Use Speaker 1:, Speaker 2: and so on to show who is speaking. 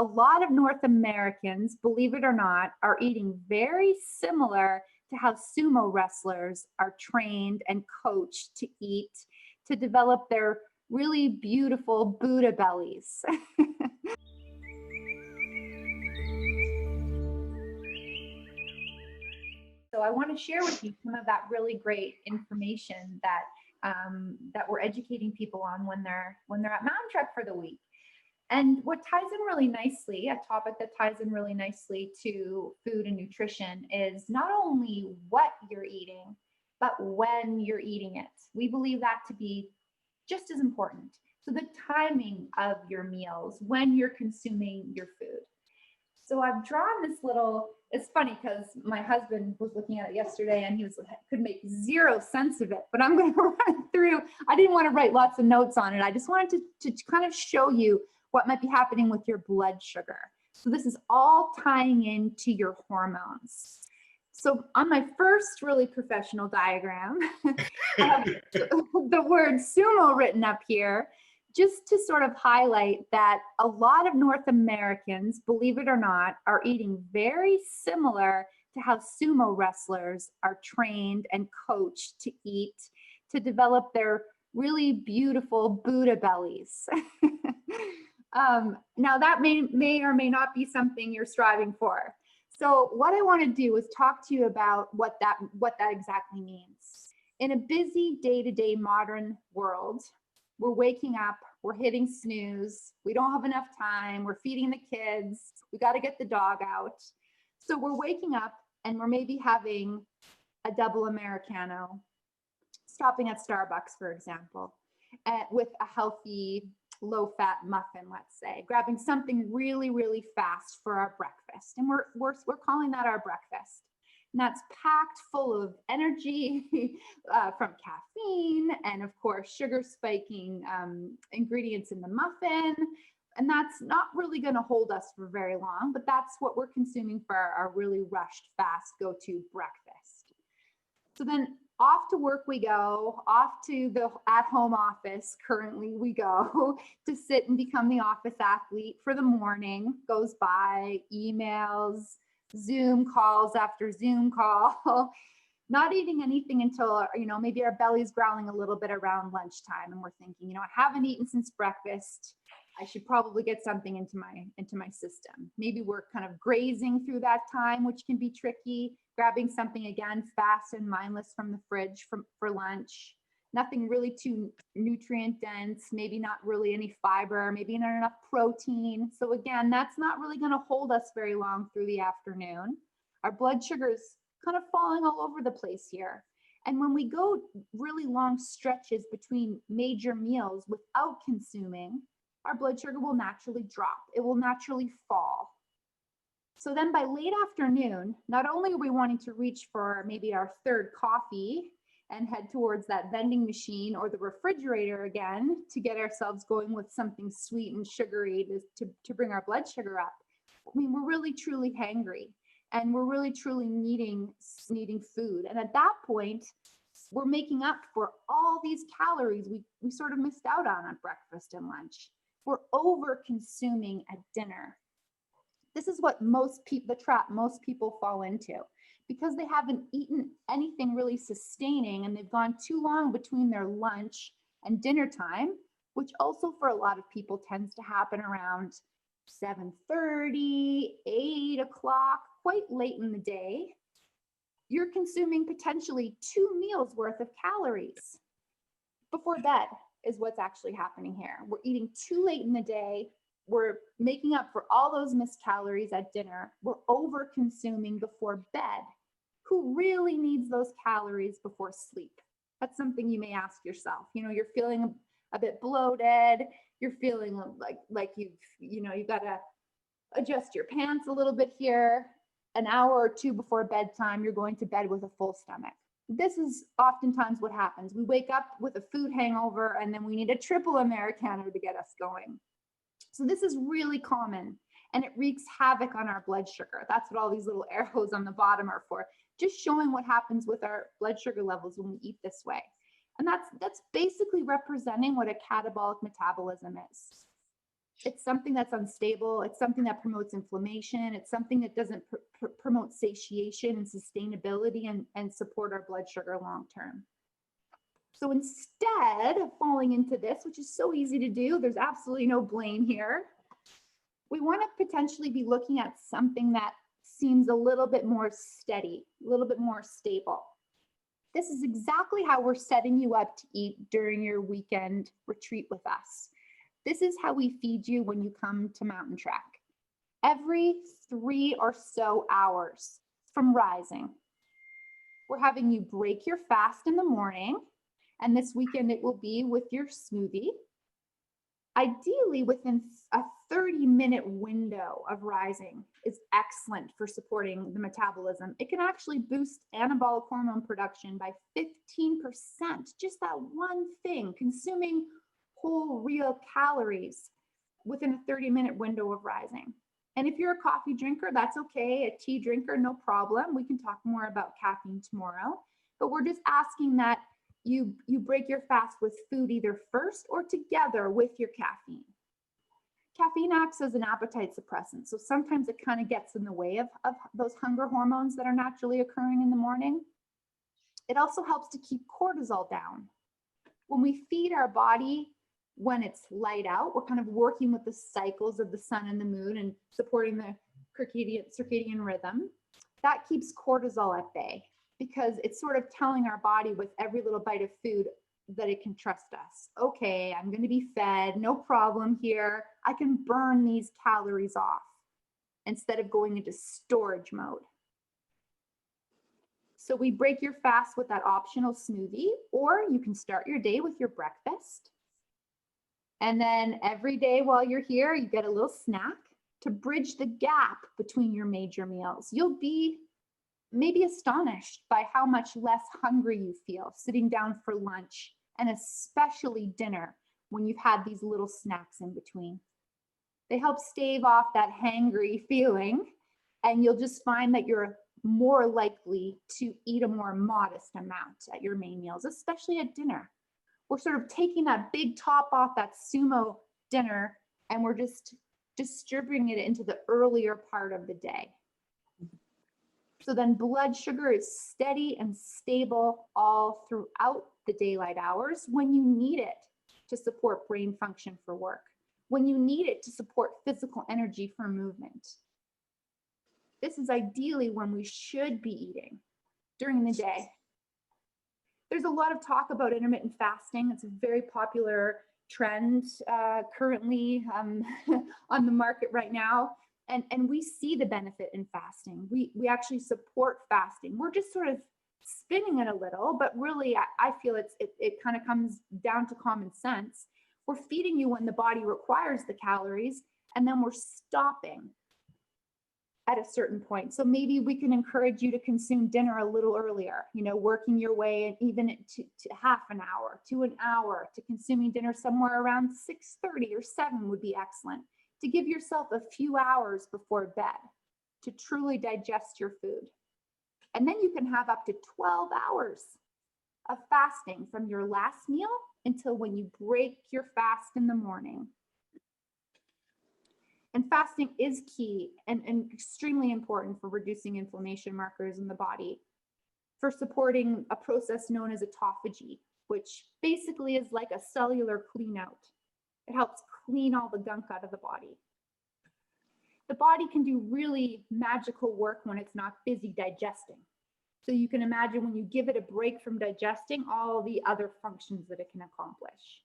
Speaker 1: a lot of North Americans, believe it or not, are eating very similar to how sumo wrestlers are trained and coached to eat to develop their really beautiful Buddha bellies. So I want to share with you some of that really great information that that we're educating people on when they're at Mountain Trek for the week. And what ties in really nicely, a topic that ties in really nicely to food and nutrition, is not only what you're eating, but when you're eating it. We believe that to be just as important. So the timing of your meals, when you're consuming your food. So I've drawn this little, it's funny because my husband was looking at it yesterday and could make zero sense of it, but I'm going to run through. I didn't want to write lots of notes on it. I just wanted to kind of show you what might be happening with your blood sugar. So this is all tying into your hormones. So on my first really professional diagram, I have the word sumo written up here, just to sort of highlight that a lot of North Americans, believe it or not, are eating very similar to how sumo wrestlers are trained and coached to eat to develop their really beautiful Buddha bellies. Now that may or may not be something you're striving for. So what I want to do is talk to you about what that exactly means. In a busy day-to-day modern world, we're waking up, we're hitting snooze, we don't have enough time, we're feeding the kids, we got to get the dog out. So we're waking up and we're maybe having a double Americano, stopping at Starbucks, for example, with a healthy, low-fat muffin, let's say, grabbing something really, really fast for our breakfast. And we're calling that our breakfast. And that's packed full of energy from caffeine and, of course, sugar spiking ingredients in the muffin. And that's not really going to hold us for very long, but that's what we're consuming for our really rushed, fast go-to breakfast. So then off to work we go, off to the at-home office currently we go to sit and become the office athlete for the morning. Goes by, emails, Zoom calls after Zoom call, not eating anything until, maybe our belly's growling a little bit around lunchtime. And we're thinking, I haven't eaten since breakfast. I should probably get something into my system. Maybe we're kind of grazing through that time, which can be tricky, grabbing something again, fast and mindless from the fridge for lunch. Nothing really too nutrient dense, maybe not really any fiber, maybe not enough protein. So again, that's not really going to hold us very long through the afternoon. Our blood sugar is kind of falling all over the place here. And when we go really long stretches between major meals without consuming, our blood sugar will naturally drop. It will naturally fall. So then by late afternoon, not only are we wanting to reach for maybe our third coffee and head towards that vending machine or the refrigerator again to get ourselves going with something sweet and sugary to bring our blood sugar up. I mean, we're really truly hangry and we're really truly needing food. And at that point, we're making up for all these calories we sort of missed out on at breakfast and lunch. We're over consuming at dinner. This is what the trap most people fall into, because they haven't eaten anything really sustaining and they've gone too long between their lunch and dinner time, which also for a lot of people tends to happen around 7:30, 8 o'clock, quite late in the day. You're consuming potentially 2 meals worth of calories before bed is what's actually happening here. We're eating too late in the day. We're making up for all those missed calories at dinner. We're over consuming before bed. Who really needs those calories before sleep? That's something you may ask yourself. You're feeling a bit bloated. You're feeling like you've got to adjust your pants a little bit here. An hour or two before bedtime, you're going to bed with a full stomach. This is oftentimes what happens. We wake up with a food hangover and then we need a triple Americano to get us going. So this is really common and it wreaks havoc on our blood sugar. That's what all these little arrows on the bottom are for, just showing what happens with our blood sugar levels when we eat this way. And that's basically representing what a catabolic metabolism is. It's something that's unstable. It's something that promotes inflammation. It's something that doesn't promote satiation and sustainability and support our blood sugar long term. So instead of falling into this, which is so easy to do, there's absolutely no blame here. We want to potentially be looking at something that seems a little bit more steady, a little bit more stable. This is exactly how we're setting you up to eat during your weekend retreat with us. This is how we feed you when you come to Mountain Trek. Every 3 or so hours from rising, we're having you break your fast in the morning, and this weekend it will be with your smoothie. Ideally, within a 30-minute window of rising is excellent for supporting the metabolism. It can actually boost anabolic hormone production by 15%. Just that one thing, consuming whole real calories within a 30-minute window of rising. And if you're a coffee drinker, that's okay. A tea drinker, no problem. We can talk more about caffeine tomorrow. But we're just asking that you break your fast with food either first or together with your caffeine. Caffeine acts as an appetite suppressant, so sometimes it kind of gets in the way of those hunger hormones that are naturally occurring in the morning. It also helps to keep cortisol down. When we feed our body when it's light out, we're kind of working with the cycles of the sun and the moon and supporting the circadian rhythm. That keeps cortisol at bay, because it's sort of telling our body with every little bite of food that it can trust us. Okay, I'm going to be fed, no problem here. I can burn these calories off instead of going into storage mode. So we break your fast with that optional smoothie, or you can start your day with your breakfast. And then every day while you're here, you get a little snack to bridge the gap between your major meals. You'll be maybe astonished by how much less hungry you feel sitting down for lunch, and especially dinner when you've had these little snacks in between. They help stave off that hangry feeling, and you'll just find that you're more likely to eat a more modest amount at your main meals, especially at dinner. We're sort of taking that big top off that Sumo dinner, and we're just distributing it into the earlier part of the day. So then blood sugar is steady and stable all throughout the daylight hours when you need it to support brain function for work, when you need it to support physical energy for movement. This is ideally when we should be eating during the day. There's a lot of talk about intermittent fasting. It's a very popular trend currently on the market right now. And we see the benefit in fasting. We actually support fasting. We're just sort of spinning it a little, but really I feel it kind of comes down to common sense. We're feeding you when the body requires the calories, and then we're stopping at a certain point. So maybe we can encourage you to consume dinner a little earlier, working your way even to half an hour, to an hour, to consuming dinner somewhere around 6:30 or 7 would be excellent, to give yourself a few hours before bed to truly digest your food. And then you can have up to 12 hours of fasting from your last meal until when you break your fast in the morning. And fasting is key and extremely important for reducing inflammation markers in the body, for supporting a process known as autophagy, which basically is like a cellular clean out. It helps clean all the gunk out of the body. The body can do really magical work when it's not busy digesting. So you can imagine when you give it a break from digesting, all the other functions that it can accomplish.